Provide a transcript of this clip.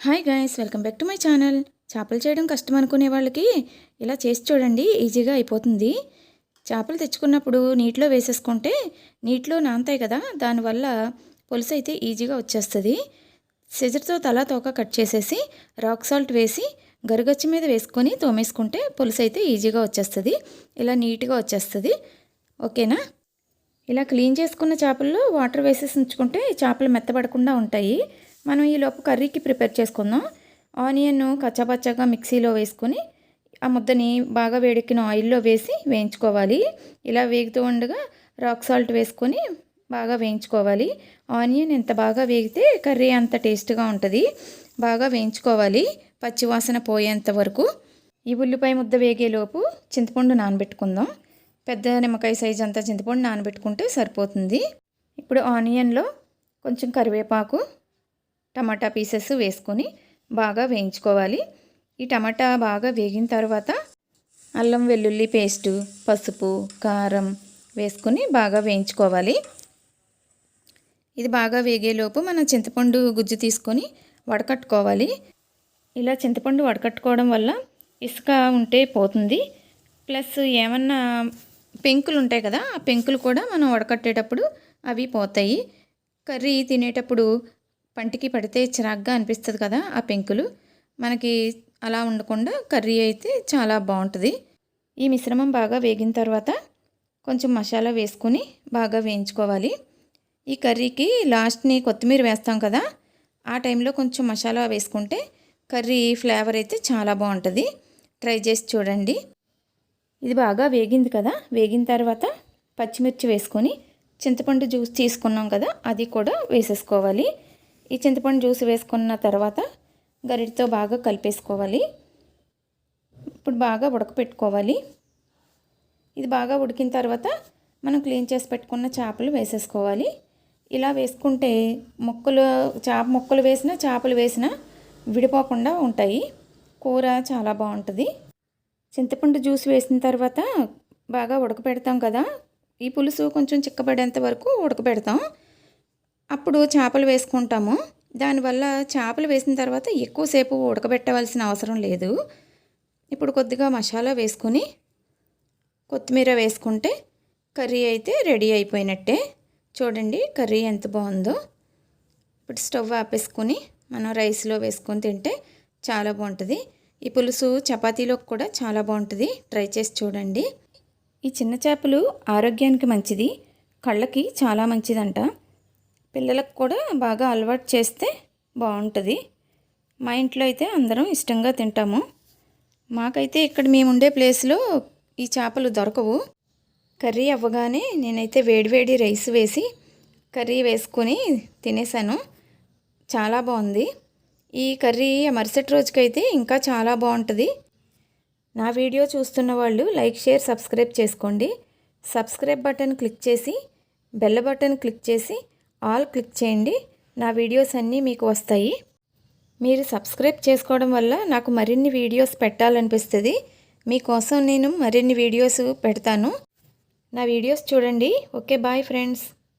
Hi guys, welcome back to my channel. చేపలు చేయడం కష్టం అనుకునే వాళ్ళకి ఇలా చేసి చూడండి, ఈజీగా అయిపోతుంది. చేపలు తెచ్చుకున్నప్పుడు నీటిలో వేసేసుకుంటే నీటిలో నానతాయి కదా, దానివల్ల పులుసు అయితే ఈజీగా వచ్చేస్తుంది. సిజర్తో తలా తోక కట్ చేసేసి రాక్ సాల్ట్ వేసి గరుగచ్చి మీద వేసుకొని తోమేసుకుంటే పులుసు అయితే ఈజీగా వచ్చేస్తుంది. ఇలా నీట్గా వచ్చేస్తుంది. ఓకేనా? ఇలా క్లీన్ చేసుకున్న చేపల్లో వాటర్ వేసేసి ఉంచుకుంటే చేపలు మెత్తబడకుండా ఉంటాయి. మనం ఈలోపు కర్రీకి ప్రిపేర్ చేసుకుందాం. ఆనియన్ కచ్చాపచ్చాగా మిక్సీలో వేసుకొని ఆ ముద్దని బాగా వేడెక్కిన ఆయిల్లో వేసి వేయించుకోవాలి. ఇలా వేగుతూ ఉండగా రాక్ సాల్ట్ వేసుకొని బాగా వేయించుకోవాలి. ఆనియన్ ఎంత బాగా వేగితే కర్రీ అంత టేస్ట్గా ఉంటుంది. బాగా వేయించుకోవాలి పచ్చివాసన పోయేంత వరకు. ఈ ఉల్లిపాయ ముద్ద వేగేలోపు చింతపండు నానబెట్టుకుందాం. పెద్ద నిమ్మకాయ సైజ్ అంతా చింతపండు నానబెట్టుకుంటే సరిపోతుంది. ఇప్పుడు ఆనియన్లో కొంచెం కరివేపాకు, టమాటా పీసెస్ వేసుకొని బాగా వేయించుకోవాలి. ఈ టమాటా బాగా వేగిన తర్వాత అల్లం వెల్లుల్లి పేస్టు, పసుపు, కారం వేసుకొని బాగా వేయించుకోవాలి. ఇది బాగా వేగేలోపు మనం చింతపండు గుజ్జు తీసుకొని వడకట్టుకోవాలి. ఇలా చింతపండు వడకట్టుకోవడం వల్ల ఇసుక ఉంటే పోతుంది. ప్లస్ ఏమన్నా పెంకులు ఉంటాయి కదా, ఆ పెంకులు కూడా మనం వడకట్టేటప్పుడు అవి పోతాయి. కర్రీ తినేటప్పుడు పంటికి పడితే చిరాగ్గా అనిపిస్తుంది కదా ఆ పెంకులు, మనకి అలా ఉండకుండా కర్రీ అయితే చాలా బాగుంటుంది. ఈ మిశ్రమం బాగా వేగిన తర్వాత కొంచెం మసాలా వేసుకొని బాగా వేయించుకోవాలి. ఈ కర్రీకి లాస్ట్ని కొత్తిమీర వేస్తాం కదా, ఆ టైంలో కొంచెం మసాలా వేసుకుంటే కర్రీ ఫ్లేవర్ అయితే చాలా బాగుంటుంది. ట్రై చేసి చూడండి. ఇది బాగా వేగింది కదా, వేగిన తర్వాత పచ్చిమిర్చి వేసుకొని చింతపండు జ్యూస్ తీసుకున్నాం కదా, అది కూడా వేసేసుకోవాలి. ఈ చింతపండు జ్యూస్ వేసుకున్న తర్వాత గరిటతో బాగా కలిపేసుకోవాలి. ఇప్పుడు బాగా ఉడకపెట్టుకోవాలి. ఇది బాగా ఉడికిన తర్వాత మనం క్లీన్ చేసి పెట్టుకున్న చేపలు వేసేసుకోవాలి. ఇలా వేసుకుంటే చేప ముక్కలు వేసినా చేపలు వేసినా విడిపోకుండా ఉంటాయి. కూర చాలా బాగుంటుంది. చింతపండు జ్యూస్ వేసిన తర్వాత బాగా ఉడకపెడతాం కదా, ఈ పులుసు కొంచెం చిక్కబడేంత వరకు ఉడకపెడతాం. అప్పుడు చేపలు వేసుకుంటాము. దానివల్ల చేపలు వేసిన తర్వాత ఎక్కువసేపు ఉడకబెట్టవలసిన అవసరం లేదు. ఇప్పుడు కొద్దిగా మసాలా వేసుకొని కొత్తిమీర వేసుకుంటే కర్రీ అయితే రెడీ అయిపోయినట్టే. చూడండి కర్రీ ఎంత బాగుందో. ఇప్పుడు స్టవ్ ఆపేసుకొని మనం రైస్లో వేసుకొని తింటే చాలా బాగుంటుంది. ఈ పులుసు చపాతీలోకి కూడా చాలా బాగుంటుంది. ట్రై చేసి చూడండి. ఈ చిన్న చేపలు ఆరోగ్యానికి మంచిది, కళ్ళకి చాలా మంచిదంట. పిల్లలకు కూడా బాగా అలవాటు చేస్తే బాగుంటుంది. మా ఇంట్లో అయితే అందరం ఇష్టంగా తింటాము. మాకైతే ఇక్కడ మేము ఉండే ప్లేస్లో ఈ చేపలు దొరకవు. కర్రీ అవ్వగానే నేనైతే వేడివేడి రైస్ వేసి కర్రీ వేసుకొని తినేసాను. చాలా బాగుంది. ఈ కర్రీ మరుసటి రోజుకైతే ఇంకా చాలా బాగుంటుంది. నా వీడియో చూస్తున్న వాళ్ళు లైక్, షేర్, సబ్స్క్రైబ్ చేసుకోండి. సబ్స్క్రైబ్ బటన్ క్లిక్ చేసి బెల్ బటన్ క్లిక్ చేసి ఆల్ క్లిక్ చేయండి. నా వీడియోస్ అన్నీ మీకు వస్తాయి. మీరు సబ్స్క్రైబ్ చేసుకోవడం వల్ల నాకు మరిన్ని వీడియోస్ పెట్టాలనిపిస్తుంది. మీకోసం నేను మరిన్ని వీడియోస్ పెడతాను. నా వీడియోస్ చూడండి. Okay, bye friends.